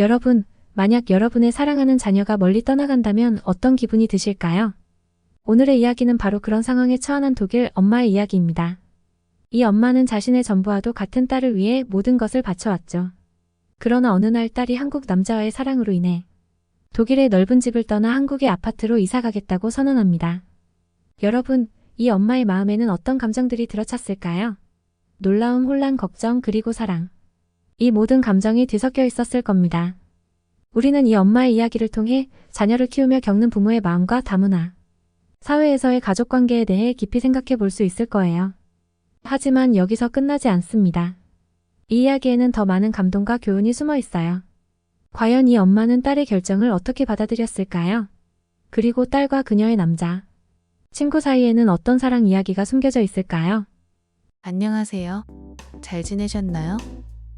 여러분, 만약 여러분의 사랑하는 자녀가 멀리 떠나간다면 어떤 기분이 드실까요? 오늘의 이야기는 바로 그런 상황에 처한 독일 엄마의 이야기입니다. 이 엄마는 자신의 전부와도 같은 딸을 위해 모든 것을 바쳐왔죠. 그러나 어느 날 딸이 한국 남자와의 사랑으로 인해 독일의 넓은 집을 떠나 한국의 아파트로 이사 가겠다고 선언합니다. 여러분, 이 엄마의 마음에는 어떤 감정들이 들어찼을까요? 놀라움, 혼란, 걱정, 그리고 사랑. 이 모든 감정이 뒤섞여 있었을 겁니다. 우리는 이 엄마의 이야기를 통해 자녀를 키우며 겪는 부모의 마음과 다문화, 사회에서의 가족관계에 대해 깊이 생각해 볼 수 있을 거예요. 하지만 여기서 끝나지 않습니다. 이 이야기에는 더 많은 감동과 교훈이 숨어 있어요. 과연 이 엄마는 딸의 결정을 어떻게 받아들였을까요? 그리고 딸과 그녀의 남자, 친구 사이에는 어떤 사랑 이야기가 숨겨져 있을까요? 안녕하세요. 잘 지내셨나요?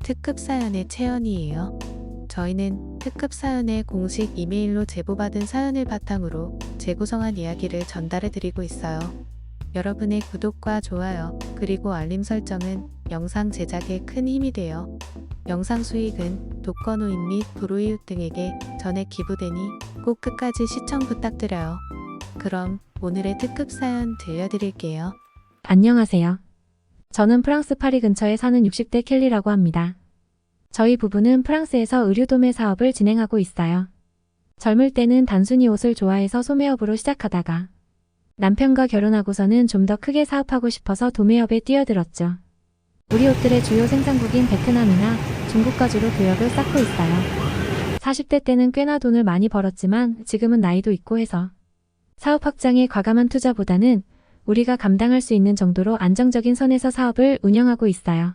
특급 사연의 채연이에요. 저희는 특급 사연의 공식 이메일로 제보받은 사연을 바탕으로 재구성한 이야기를 전달해 드리고 있어요. 여러분의 구독과 좋아요, 그리고 알림 설정은 영상 제작에 큰 힘이 돼요. 영상 수익은 독거노인 및 불우이웃 등에게 전액 기부되니 꼭 끝까지 시청 부탁드려요. 그럼 오늘의 특급 사연 들려드릴게요. 안녕하세요. 저는 프랑스 파리 근처에 사는 60대 켈리라고 합니다. 저희 부부는 프랑스에서 의류 도매 사업을 진행하고 있어요. 젊을 때는 단순히 옷을 좋아해서 소매업으로 시작하다가 남편과 결혼하고서는 좀 더 크게 사업하고 싶어서 도매업에 뛰어들었죠. 우리 옷들의 주요 생산국인 베트남이나 중국과 주로 교역을 쌓고 있어요. 40대 때는 꽤나 돈을 많이 벌었지만 지금은 나이도 있고 해서 사업 확장에 과감한 투자보다는 우리가 감당할 수 있는 정도로 안정적인 선에서 사업을 운영하고 있어요.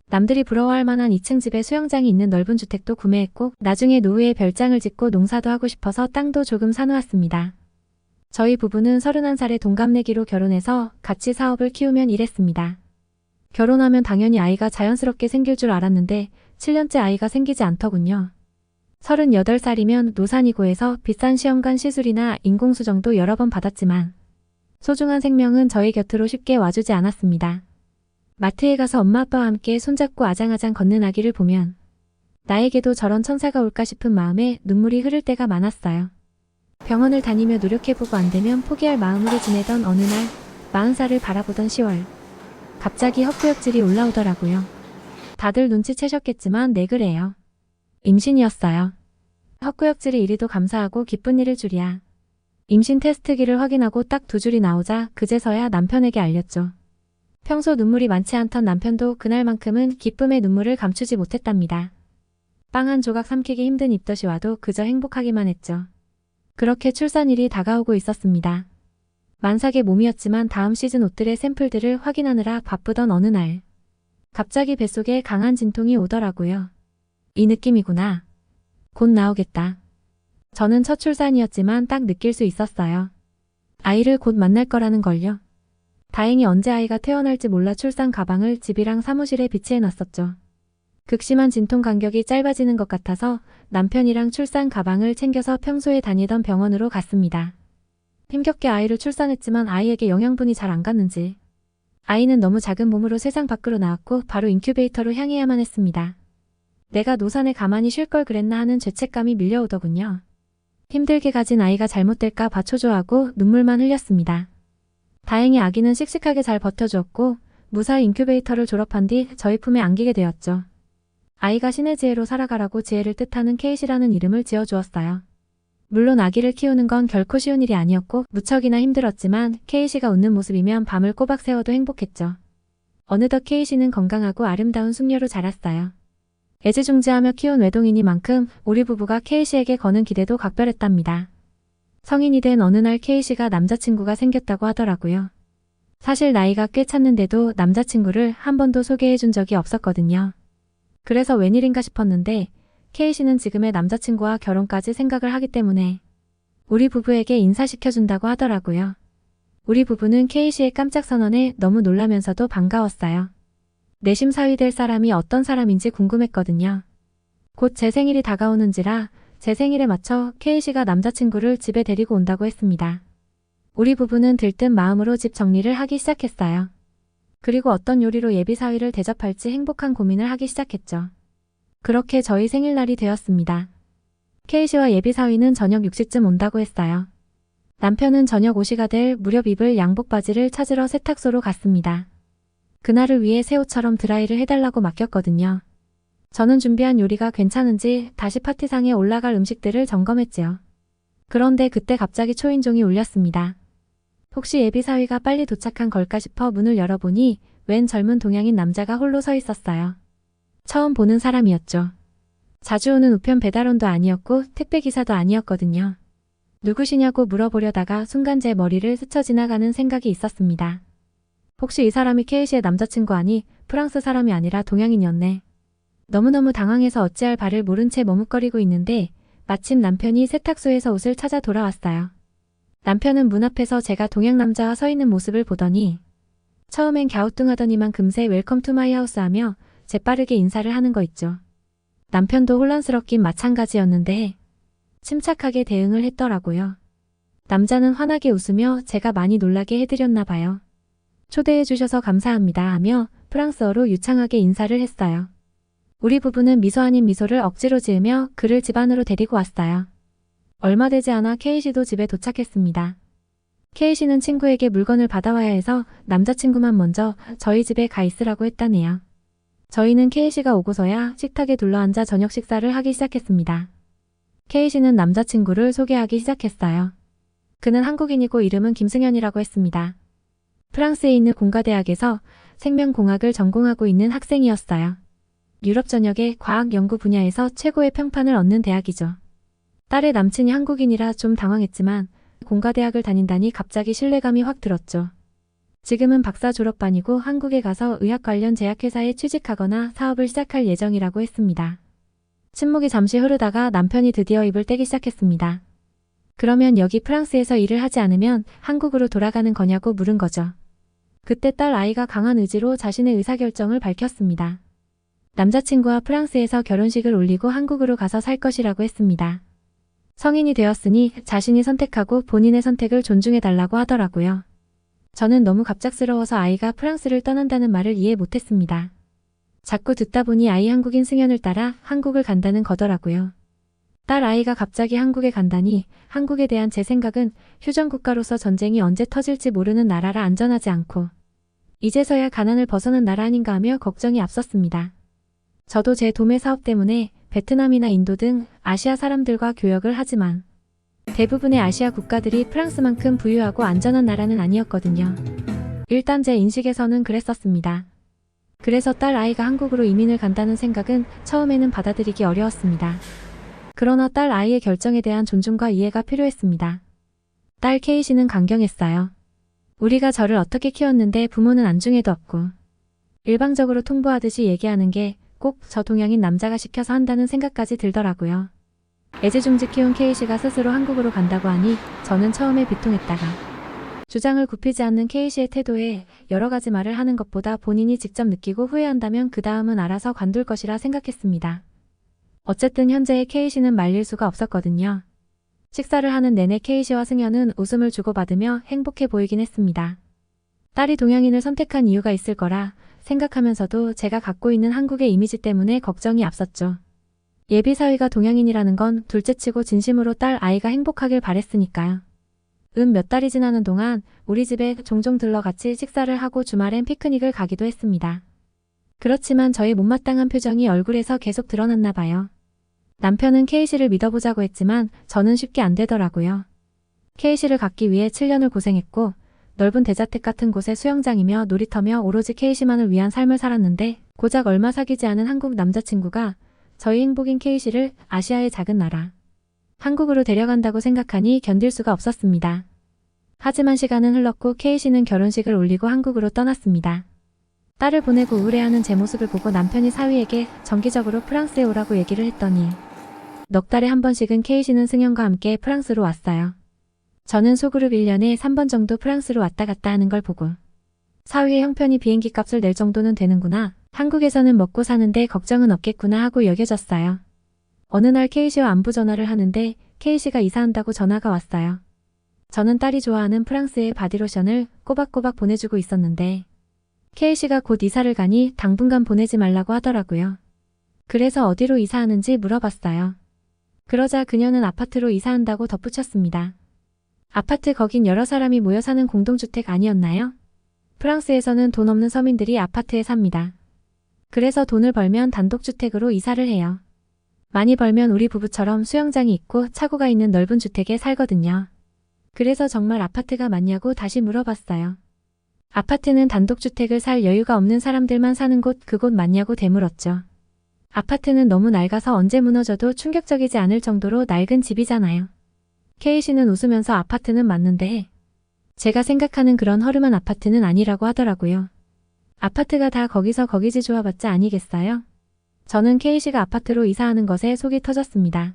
남들이 부러워할 만한 2층 집에 수영장이 있는 넓은 주택도 구매했고 나중에 노후에 별장을 짓고 농사도 하고 싶어서 땅도 조금 사놓았습니다. 저희 부부는 31살에 동갑내기로 결혼해서 같이 사업을 키우면 일했습니다. 결혼하면 당연히 아이가 자연스럽게 생길 줄 알았는데 7년째 아이가 생기지 않더군요. 38살이면 노산이고 해서 비싼 시험관 시술이나 인공수정도 여러 번 받았지만 소중한 생명은 저희 곁으로 쉽게 와주지 않았습니다. 마트에 가서 엄마 아빠와 함께 손잡고 아장아장 걷는 아기를 보면 나에게도 저런 천사가 올까 싶은 마음에 눈물이 흐를 때가 많았어요. 병원을 다니며 노력해보고 안되면 포기할 마음으로 지내던 어느 날 40살을 바라보던 10월 갑자기 헛구역질이 올라오더라고요. 다들 눈치채셨겠지만 네 그래요. 임신이었어요. 헛구역질이 이리도 감사하고 기쁜 일일 줄이야. 임신 테스트기를 확인하고 딱 2줄이 나오자 그제서야 남편에게 알렸죠. 평소 눈물이 많지 않던 남편도 그날만큼은 기쁨의 눈물을 감추지 못했답니다. 빵 한 조각 삼키기 힘든 입덧이 와도 그저 행복하기만 했죠. 그렇게 출산일이 다가오고 있었습니다. 만삭의 몸이었지만 다음 시즌 옷들의 샘플들을 확인하느라 바쁘던 어느 날 갑자기 뱃속에 강한 진통이 오더라고요. 이 느낌이구나. 곧 나오겠다. 저는 첫 출산이었지만 딱 느낄 수 있었어요. 아이를 곧 만날 거라는 걸요. 다행히 언제 아이가 태어날지 몰라 출산 가방을 집이랑 사무실에 비치해 놨었죠. 극심한 진통 간격이 짧아지는 것 같아서 남편이랑 출산 가방을 챙겨서 평소에 다니던 병원으로 갔습니다. 힘겹게 아이를 출산했지만 아이에게 영양분이 잘 안 갔는지 아이는 너무 작은 몸으로 세상 밖으로 나왔고 바로 인큐베이터로 향해야만 했습니다. 내가 노산에 가만히 쉴 걸 그랬나 하는 죄책감이 밀려오더군요. 힘들게 가진 아이가 잘못될까 봐 초조하고 눈물만 흘렸습니다. 다행히 아기는 씩씩하게 잘 버텨주었고 무사히 인큐베이터를 졸업한 뒤 저희 품에 안기게 되었죠. 아이가 신의 지혜로 살아가라고 지혜를 뜻하는 케이시라는 이름을 지어주었어요. 물론 아기를 키우는 건 결코 쉬운 일이 아니었고 무척이나 힘들었지만 케이시가 웃는 모습이면 밤을 꼬박 새워도 행복했죠. 어느덧 케이시는 건강하고 아름다운 숙녀로 자랐어요. 애지중지하며 키운 외동이니만큼 우리 부부가 케이시에게 거는 기대도 각별했답니다. 성인이 된 어느 날 케이시가 남자친구가 생겼다고 하더라고요. 사실 나이가 꽤 찼는데도 남자친구를 한 번도 소개해준 적이 없었거든요. 그래서 웬일인가 싶었는데 케이시는 지금의 남자친구와 결혼까지 생각을 하기 때문에 우리 부부에게 인사시켜준다고 하더라고요. 우리 부부는 케이시의 깜짝 선언에 너무 놀라면서도 반가웠어요. 내심 사위 될 사람이 어떤 사람인지 궁금했거든요. 곧 제 생일이 다가오는지라 제 생일에 맞춰 케이시가 남자친구를 집에 데리고 온다고 했습니다. 우리 부부는 들뜬 마음으로 집 정리를 하기 시작했어요. 그리고 어떤 요리로 예비 사위를 대접할지 행복한 고민을 하기 시작했죠. 그렇게 저희 생일날이 되었습니다. K씨와 예비 사위는 저녁 6시쯤 온다고 했어요. 남편은 저녁 5시가 될 무렵 입을 양복 바지를 찾으러 세탁소로 갔습니다. 그날을 위해 새 옷처럼 드라이를 해달라고 맡겼거든요. 저는 준비한 요리가 괜찮은지 다시 파티상에 올라갈 음식들을 점검했지요. 그런데 그때 갑자기 초인종이 울렸습니다. 혹시 예비 사위가 빨리 도착한 걸까 싶어 문을 열어보니 웬 젊은 동양인 남자가 홀로 서 있었어요. 처음 보는 사람이었죠. 자주 오는 우편 배달원도 아니었고 택배기사도 아니었거든요. 누구시냐고 물어보려다가 순간 제 머리를 스쳐 지나가는 생각이 있었습니다. 혹시 이 사람이 K씨의 남자친구 아니 프랑스 사람이 아니라 동양인이었네. 너무너무 당황해서 어찌할 바를 모른 채 머뭇거리고 있는데 마침 남편이 세탁소에서 옷을 찾아 돌아왔어요. 남편은 문 앞에서 제가 동양 남자와 서 있는 모습을 보더니 처음엔 갸우뚱하더니만 금세 웰컴 투 마이 하우스 하며 재빠르게 인사를 하는 거 있죠. 남편도 혼란스럽긴 마찬가지였는데 침착하게 대응을 했더라고요. 남자는 환하게 웃으며 제가 많이 놀라게 해드렸나 봐요. 초대해 주셔서 감사합니다 하며 프랑스어로 유창하게 인사를 했어요. 우리 부부는 미소 아닌 미소를 억지로 지으며 그를 집 안으로 데리고 왔어요. 얼마 되지 않아 K씨도 집에 도착했습니다. K씨는 친구에게 물건을 받아와야 해서 남자친구만 먼저 저희 집에 가 있으라고 했다네요. 저희는 K씨가 오고서야 식탁에 둘러앉아 저녁 식사를 하기 시작했습니다. K씨는 남자친구를 소개하기 시작했어요. 그는 한국인이고 이름은 김승현이라고 했습니다. 프랑스에 있는 공과대학에서 생명공학을 전공하고 있는 학생이었어요. 유럽 전역의 과학 연구 분야에서 최고의 평판을 얻는 대학이죠. 딸의 남친이 한국인이라 좀 당황했지만 공과대학을 다닌다니 갑자기 신뢰감이 확 들었죠. 지금은 박사 졸업반이고 한국에 가서 의학 관련 제약회사에 취직하거나 사업을 시작할 예정이라고 했습니다. 침묵이 잠시 흐르다가 남편이 드디어 입을 떼기 시작했습니다. 그러면 여기 프랑스에서 일을 하지 않으면 한국으로 돌아가는 거냐고 물은 거죠. 그때 딸 아이가 강한 의지로 자신의 의사결정을 밝혔습니다. 남자친구와 프랑스에서 결혼식을 올리고 한국으로 가서 살 것이라고 했습니다. 성인이 되었으니 자신이 선택하고 본인의 선택을 존중해달라고 하더라고요. 저는 너무 갑작스러워서 아이가 프랑스를 떠난다는 말을 이해 못했습니다. 자꾸 듣다 보니 아이 한국인 승현을 따라 한국을 간다는 거더라고요. 딸 아이가 갑자기 한국에 간다니 한국에 대한 제 생각은 휴전국가로서 전쟁이 언제 터질지 모르는 나라라 안전하지 않고 이제서야 가난을 벗어난 나라 아닌가 하며 걱정이 앞섰습니다. 저도 제 도매 사업 때문에 베트남이나 인도 등 아시아 사람들과 교역을 하지만 대부분의 아시아 국가들이 프랑스만큼 부유하고 안전한 나라는 아니었거든요. 일단 제 인식에서는 그랬었습니다. 그래서 딸 아이가 한국으로 이민을 간다는 생각은 처음에는 받아들이기 어려웠습니다. 그러나 딸 아이의 결정에 대한 존중과 이해가 필요했습니다. 딸 K씨는 강경했어요. 우리가 저를 어떻게 키웠는데 부모는 안중에도 없고 일방적으로 통보하듯이 얘기하는 게 꼭 저 동양인 남자가 시켜서 한다는 생각까지 들더라고요. 애지중지 키운 K씨가 스스로 한국으로 간다고 하니 저는 처음에 비통했다가 주장을 굽히지 않는 K씨의 태도에 여러 가지 말을 하는 것보다 본인이 직접 느끼고 후회한다면 그 다음은 알아서 관둘 것이라 생각했습니다. 어쨌든 현재의 K씨는 말릴 수가 없었거든요. 식사를 하는 내내 K씨와 승현은 웃음을 주고받으며 행복해 보이긴 했습니다. 딸이 동양인을 선택한 이유가 있을 거라 생각하면서도 제가 갖고 있는 한국의 이미지 때문에 걱정이 앞섰죠. 예비 사위가 동양인이라는 건 둘째치고 진심으로 딸 아이가 행복하길 바랬으니까요. 몇 달이 지나는 동안 우리 집에 종종 들러 같이 식사를 하고 주말엔 피크닉을 가기도 했습니다. 그렇지만 저의 못마땅한 표정이 얼굴에서 계속 드러났나 봐요. 남편은 K씨를 믿어보자고 했지만 저는 쉽게 안 되더라고요. K씨를 갖기 위해 7년을 고생했고 넓은 대자택 같은 곳에 수영장이며 놀이터며 오로지 K씨만을 위한 삶을 살았는데 고작 얼마 사귀지 않은 한국 남자친구가 저희 행복인 K씨를 아시아의 작은 나라 한국으로 데려간다고 생각하니 견딜 수가 없었습니다. 하지만 시간은 흘렀고 K씨는 결혼식을 올리고 한국으로 떠났습니다. 딸을 보내고 우울해하는 제 모습을 보고 남편이 사위에게 정기적으로 프랑스에 오라고 얘기를 했더니 넉 달에 한 번씩은 K씨는 승현과 함께 프랑스로 왔어요. 저는 소그룹 1년에 3번 정도 프랑스로 왔다 갔다 하는 걸 보고 사위의 형편이 비행기 값을 낼 정도는 되는구나. 한국에서는 먹고 사는데 걱정은 없겠구나 하고 여겨졌어요. 어느 날 K씨와 안부 전화를 하는데 K씨가 이사한다고 전화가 왔어요. 저는 딸이 좋아하는 프랑스의 바디로션을 꼬박꼬박 보내주고 있었는데 K씨가 곧 이사를 가니 당분간 보내지 말라고 하더라고요. 그래서 어디로 이사하는지 물어봤어요. 그러자 그녀는 아파트로 이사한다고 덧붙였습니다. 아파트 거긴 여러 사람이 모여 사는 공동주택 아니었나요? 프랑스에서는 돈 없는 서민들이 아파트에 삽니다. 그래서 돈을 벌면 단독주택으로 이사를 해요. 많이 벌면 우리 부부처럼 수영장이 있고 차고가 있는 넓은 주택에 살거든요. 그래서 정말 아파트가 맞냐고 다시 물어봤어요. 아파트는 단독주택을 살 여유가 없는 사람들만 사는 곳, 그곳 맞냐고 되물었죠. 아파트는 너무 낡아서 언제 무너져도 충격적이지 않을 정도로 낡은 집이잖아요. K씨는 웃으면서 아파트는 맞는데 제가 생각하는 그런 허름한 아파트는 아니라고 하더라고요. 아파트가 다 거기서 거기지 좋아봤자 아니겠어요? 저는 K씨가 아파트로 이사하는 것에 속이 터졌습니다.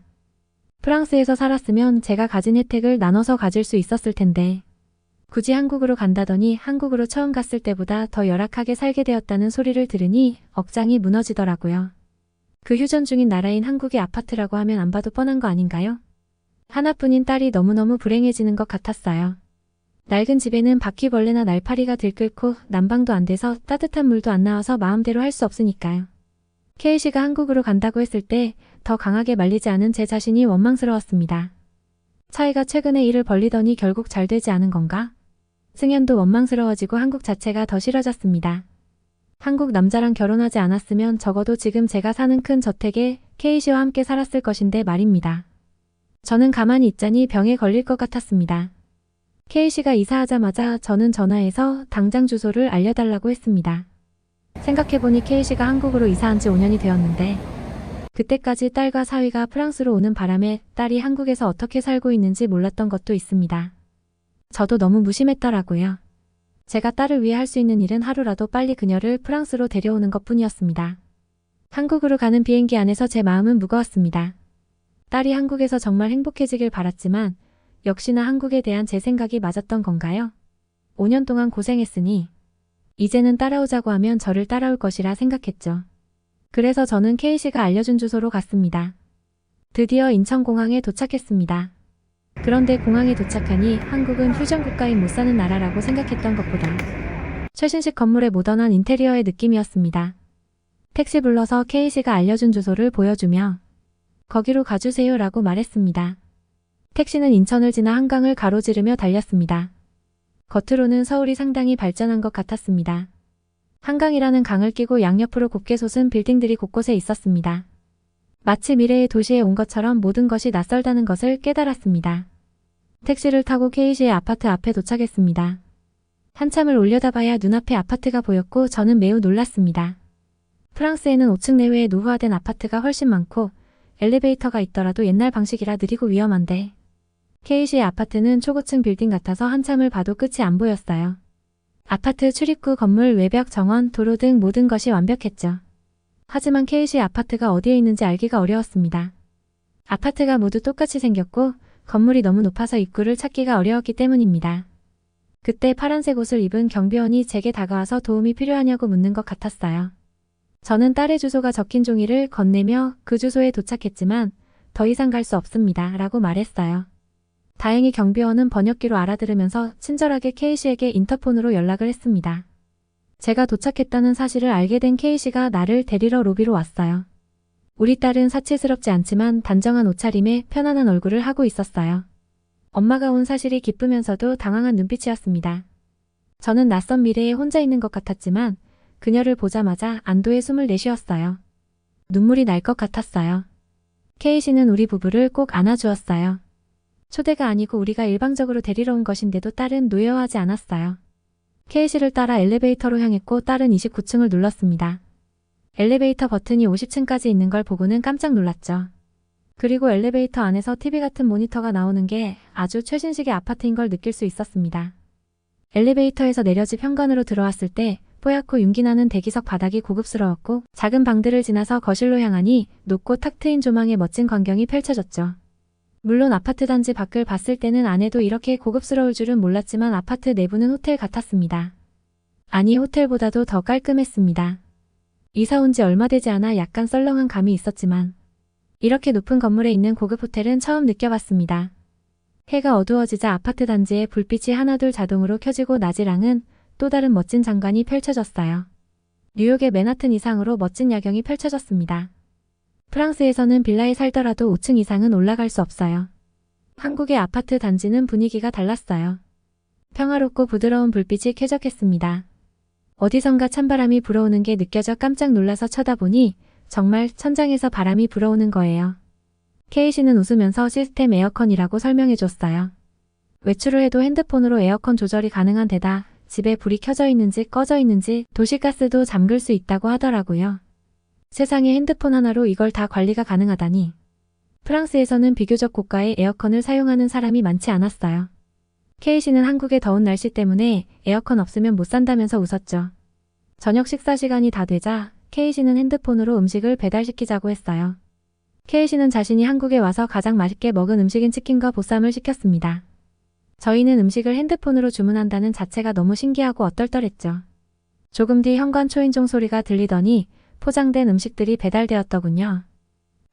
프랑스에서 살았으면 제가 가진 혜택을 나눠서 가질 수 있었을 텐데 굳이 한국으로 간다더니 한국으로 처음 갔을 때보다 더 열악하게 살게 되었다는 소리를 들으니 억장이 무너지더라고요. 그 휴전 중인 나라인 한국의 아파트라고 하면 안 봐도 뻔한 거 아닌가요? 하나뿐인 딸이 너무너무 불행해지는 것 같았어요. 낡은 집에는 바퀴벌레나 날파리가 들끓고 난방도 안 돼서 따뜻한 물도 안 나와서 마음대로 할 수 없으니까요. K씨가 한국으로 간다고 했을 때 더 강하게 말리지 않은 제 자신이 원망스러웠습니다. 차이가 최근에 일을 벌리더니 결국 잘 되지 않은 건가? 승현도 원망스러워지고 한국 자체가 더 싫어졌습니다. 한국 남자랑 결혼하지 않았으면 적어도 지금 제가 사는 큰 저택에 K씨와 함께 살았을 것인데 말입니다. 저는 가만히 있자니 병에 걸릴 것 같았습니다. K씨가 이사하자마자 저는 전화해서 당장 주소를 알려달라고 했습니다. 생각해보니 K씨가 한국으로 이사한 지 5년이 되었는데 그때까지 딸과 사위가 프랑스로 오는 바람에 딸이 한국에서 어떻게 살고 있는지 몰랐던 것도 있습니다. 저도 너무 무심했더라고요. 제가 딸을 위해 할 수 있는 일은 하루라도 빨리 그녀를 프랑스로 데려오는 것뿐이었습니다. 한국으로 가는 비행기 안에서 제 마음은 무거웠습니다. 딸이 한국에서 정말 행복해지길 바랐지만 역시나 한국에 대한 제 생각이 맞았던 건가요? 5년 동안 고생했으니 이제는 따라오자고 하면 저를 따라올 것이라 생각했죠. 그래서 저는 K씨가 알려준 주소로 갔습니다. 드디어 인천공항에 도착했습니다. 그런데 공항에 도착하니 한국은 휴전국가인 못 사는 나라라고 생각했던 것보다 최신식 건물의 모던한 인테리어의 느낌이었습니다. 택시 불러서 K씨가 알려준 주소를 보여주며 거기로 가주세요 라고 말했습니다. 택시는 인천을 지나 한강을 가로지르며 달렸습니다. 겉으로는 서울이 상당히 발전한 것 같았습니다. 한강이라는 강을 끼고 양옆으로 곱게 솟은 빌딩들이 곳곳에 있었습니다. 마치 미래의 도시에 온 것처럼 모든 것이 낯설다는 것을 깨달았습니다. 택시를 타고 K씨의 아파트 앞에 도착했습니다. 한참을 올려다봐야 눈앞에 아파트가 보였고 저는 매우 놀랐습니다. 프랑스에는 5층 내외의 노후화된 아파트가 훨씬 많고 엘리베이터가 있더라도 옛날 방식이라 느리고 위험한데 K씨의 아파트는 초고층 빌딩 같아서 한참을 봐도 끝이 안 보였어요. 아파트 출입구, 건물, 외벽, 정원, 도로 등 모든 것이 완벽했죠. 하지만 K씨의 아파트가 어디에 있는지 알기가 어려웠습니다. 아파트가 모두 똑같이 생겼고 건물이 너무 높아서 입구를 찾기가 어려웠기 때문입니다. 그때 파란색 옷을 입은 경비원이 제게 다가와서 도움이 필요하냐고 묻는 것 같았어요. 저는 딸의 주소가 적힌 종이를 건네며 그 주소에 도착했지만 더 이상 갈 수 없습니다 라고 말했어요. 다행히 경비원은 번역기로 알아들으면서 친절하게 K씨에게 인터폰으로 연락을 했습니다. 제가 도착했다는 사실을 알게 된 K씨가 나를 데리러 로비로 왔어요. 우리 딸은 사치스럽지 않지만 단정한 옷차림에 편안한 얼굴을 하고 있었어요. 엄마가 온 사실이 기쁘면서도 당황한 눈빛이었습니다. 저는 낯선 미래에 혼자 있는 것 같았지만 그녀를 보자마자 안도의 숨을 내쉬었어요. 눈물이 날 것 같았어요. K씨는 우리 부부를 꼭 안아주었어요. 초대가 아니고 우리가 일방적으로 데리러 온 것인데도 딸은 노여워하지 않았어요. K씨를 따라 엘리베이터로 향했고 딸은 29층을 눌렀습니다. 엘리베이터 버튼이 50층까지 있는 걸 보고는 깜짝 놀랐죠. 그리고 엘리베이터 안에서 TV 같은 모니터가 나오는 게 아주 최신식의 아파트인 걸 느낄 수 있었습니다. 엘리베이터에서 내려 집 현관으로 들어왔을 때 뽀얗고 윤기나는 대기석 바닥이 고급스러웠고 작은 방들을 지나서 거실로 향하니 높고 탁 트인 조망의 멋진 광경이 펼쳐졌죠. 물론 아파트 단지 밖을 봤을 때는 안에도 이렇게 고급스러울 줄은 몰랐지만 아파트 내부는 호텔 같았습니다. 아니 호텔보다도 더 깔끔했습니다. 이사 온 지 얼마 되지 않아 약간 썰렁한 감이 있었지만 이렇게 높은 건물에 있는 고급 호텔은 처음 느껴봤습니다. 해가 어두워지자 아파트 단지에 불빛이 하나둘 자동으로 켜지고 낮이랑은 또 다른 멋진 장관이 펼쳐졌어요. 뉴욕의 맨하튼 이상으로 멋진 야경이 펼쳐졌습니다. 프랑스에서는 빌라에 살더라도 5층 이상은 올라갈 수 없어요. 한국의 아파트 단지는 분위기가 달랐어요. 평화롭고 부드러운 불빛이 쾌적했습니다. 어디선가 찬바람이 불어오는 게 느껴져 깜짝 놀라서 쳐다보니 정말 천장에서 바람이 불어오는 거예요. K씨는 웃으면서 시스템 에어컨이라고 설명해줬어요. 외출을 해도 핸드폰으로 에어컨 조절이 가능한 데다 집에 불이 켜져 있는지 꺼져 있는지 도시가스도 잠글 수 있다고 하더라고요. 세상에 핸드폰 하나로 이걸 다 관리가 가능하다니. 프랑스에서는 비교적 고가의 에어컨을 사용하는 사람이 많지 않았어요. K씨는 한국의 더운 날씨 때문에 에어컨 없으면 못 산다면서 웃었죠. 저녁 식사 시간이 다 되자 K씨는 핸드폰으로 음식을 배달시키자고 했어요. K씨는 자신이 한국에 와서 가장 맛있게 먹은 음식인 치킨과 보쌈을 시켰습니다. 저희는 음식을 핸드폰으로 주문한다는 자체가 너무 신기하고 얼떨떨했죠. 조금 뒤 현관 초인종 소리가 들리더니 포장된 음식들이 배달되었더군요.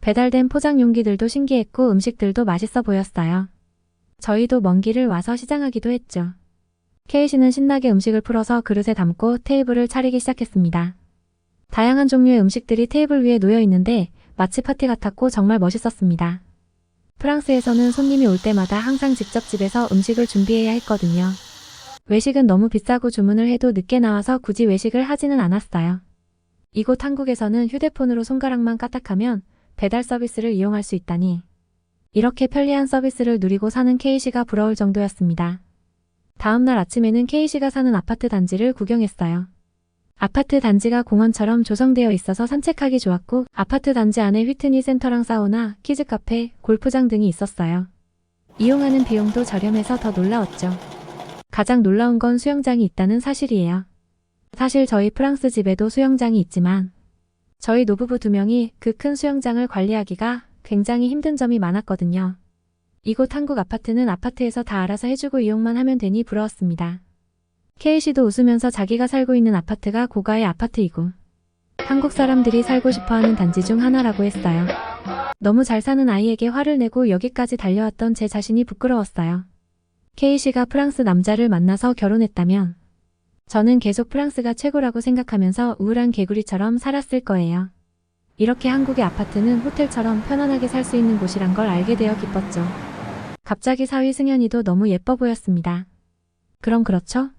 배달된 포장 용기들도 신기했고 음식들도 맛있어 보였어요. 저희도 먼 길을 와서 시장하기도 했죠. K씨는 신나게 음식을 풀어서 그릇에 담고 테이블을 차리기 시작했습니다. 다양한 종류의 음식들이 테이블 위에 놓여 있는데 마치 파티 같았고 정말 멋있었습니다. 프랑스에서는 손님이 올 때마다 항상 직접 집에서 음식을 준비해야 했거든요. 외식은 너무 비싸고 주문을 해도 늦게 나와서 굳이 외식을 하지는 않았어요. 이곳 한국에서는 휴대폰으로 손가락만 까딱하면 배달 서비스를 이용할 수 있다니. 이렇게 편리한 서비스를 누리고 사는 K씨가 부러울 정도였습니다. 다음날 아침에는 K씨가 사는 아파트 단지를 구경했어요. 아파트 단지가 공원처럼 조성되어 있어서 산책하기 좋았고 아파트 단지 안에 휘트니 센터랑 사우나, 키즈 카페, 골프장 등이 있었어요. 이용하는 비용도 저렴해서 더 놀라웠죠. 가장 놀라운 건 수영장이 있다는 사실이에요. 사실 저희 프랑스 집에도 수영장이 있지만 저희 노부부 2명이 그 큰 수영장을 관리하기가 굉장히 힘든 점이 많았거든요. 이곳 한국 아파트는 아파트에서 다 알아서 해주고 이용만 하면 되니 부러웠습니다. K씨도 웃으면서 자기가 살고 있는 아파트가 고가의 아파트이고 한국 사람들이 살고 싶어하는 단지 중 하나라고 했어요. 너무 잘 사는 아이에게 화를 내고 여기까지 달려왔던 제 자신이 부끄러웠어요. K씨가 프랑스 남자를 만나서 결혼했다면 저는 계속 프랑스가 최고라고 생각하면서 우울한 개구리처럼 살았을 거예요. 이렇게 한국의 아파트는 호텔처럼 편안하게 살 수 있는 곳이란 걸 알게 되어 기뻤죠. 갑자기 사위 승현이도 너무 예뻐 보였습니다. 그럼 그렇죠?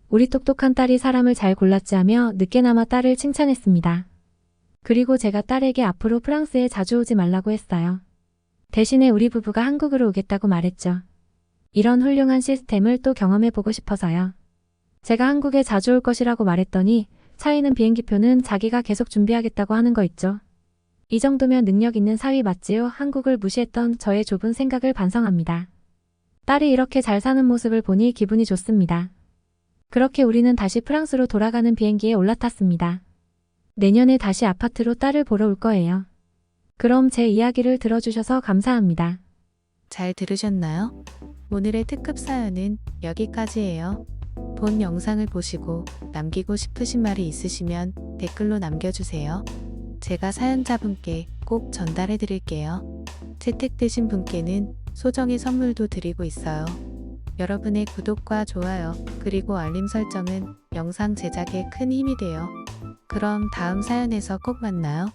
우리 똑똑한 딸이 사람을 잘 골랐지 하며 늦게나마 딸을 칭찬했습니다. 그리고 제가 딸에게 앞으로 프랑스에 자주 오지 말라고 했어요. 대신에 우리 부부가 한국으로 오겠다고 말했죠. 이런 훌륭한 시스템을 또 경험해보고 싶어서요. 제가 한국에 자주 올 것이라고 말했더니 차이는 비행기표는 자기가 계속 준비하겠다고 하는 거 있죠. 이 정도면 능력 있는 사위 맞지요? 한국을 무시했던 저의 좁은 생각을 반성합니다. 딸이 이렇게 잘 사는 모습을 보니 기분이 좋습니다. 그렇게 우리는 다시 프랑스로 돌아가는 비행기에 올라탔습니다. 내년에 다시 아파트로 딸을 보러 올 거예요. 그럼 제 이야기를 들어주셔서 감사합니다. 잘 들으셨나요? 오늘의 특급 사연은 여기까지예요. 본 영상을 보시고 남기고 싶으신 말이 있으시면 댓글로 남겨주세요. 제가 사연자분께 꼭 전달해 드릴게요. 채택되신 분께는 소정의 선물도 드리고 있어요. 여러분의 구독과 좋아요 그리고 알림 설정은 영상 제작에 큰 힘이 돼요. 그럼 다음 사연에서 꼭 만나요.